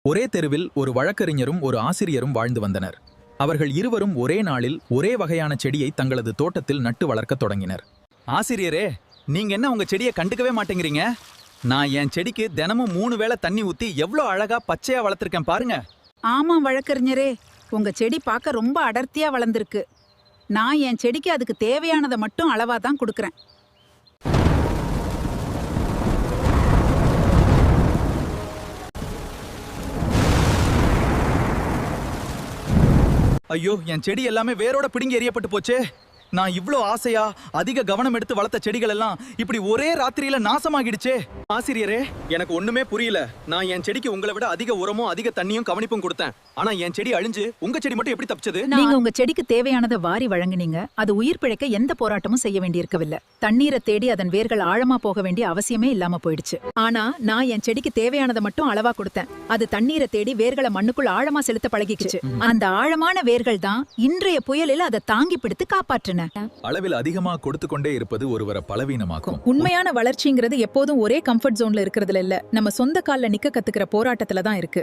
ஒரே தெருவில் ஒரு வழக்கறிஞரும் ஒரு ஆசிரியரும் வாழ்ந்து வந்தனர். அவர்கள் இருவரும் ஒரே நாளில் ஒரே வகையான செடியை தங்களது தோட்டத்தில் நட்டு வளர்க்கத் தொடங்கினர். ஆசிரியரே, நீங்க என்ன உங்க செடியை கண்டுக்கவே மாட்டேங்கிறீங்க? நான் என் செடிக்கு தினமும் 3 வேளை தண்ணி ஊத்தி எவ்வளோ அழகா பச்சையா வளர்த்திருக்கேன் பாருங்க. ஆமா வழக்கறிஞரே, உங்க செடி பார்க்க ரொம்ப அடர்த்தியா வளர்ந்துருக்கு. நான் என் செடிக்கு அதுக்கு தேவையானதை மட்டும் அளவா தான் கொடுக்கறேன். ஐயோ, என் செடி எல்லாமே வேரோட பிடுங்கி எறியப்பட்டு போச்சே. நான் இவ்ளோ ஆசையா அதிக கவனம் எடுத்து வளர்த்த செடிகள் எல்லாம் இப்படி ஒரே ராத்திரியில நாசமாகிடுச்சே. ஆசிரியரே, எனக்கு ஒண்ணுமே புரியல. நான் என் செடிக்கு உங்களை விட அதிக உரமும் அதிக தண்ணியும் கவனிப்பும் கொடுத்தேன். ஆனா என் செடி அழிஞ்சு உங்க செடி மட்டும் எப்படி தப்பிச்சது? நீங்க உங்க செடிக்கு தேவையானதை வாரி வழங்குனீங்க. அது உயிர் பிழைக்க எந்த போராட்டமும் செய்ய வேண்டியிருக்கவில்லை. தண்ணீரை தேடி அதன் வேர்கள் ஆழமா போக வேண்டிய அவசியமே இல்லாம போயிடுச்சு. ஆனா நான் என் செடிக்கு தேவையானதை மட்டும் அளவா கொடுத்தேன். அது தண்ணீரை தேடி வேர்களை மண்ணுக்குள் ஆழமா செலுத்த பழகிக்குச்சு. அந்த ஆழமான வேர்கள் தான் இன்றைய புயலில் அதை தாங்கி பிடித்து காப்பாற்றின. அளவில் அதிகமா கொடுத்து கொண்டே இருப்பது ஒருவரை பலவீனமாக்கும். உண்மையான வளர்ச்சிங்கிறது எப்போதும் ஒரே கம்ஃபர்ட் ஜோன்ல இருக்கிறதுல இல்ல, நம்ம சொந்த கால்ல நிக்க கத்துக்கிற போராட்டத்துல தான் இருக்கு.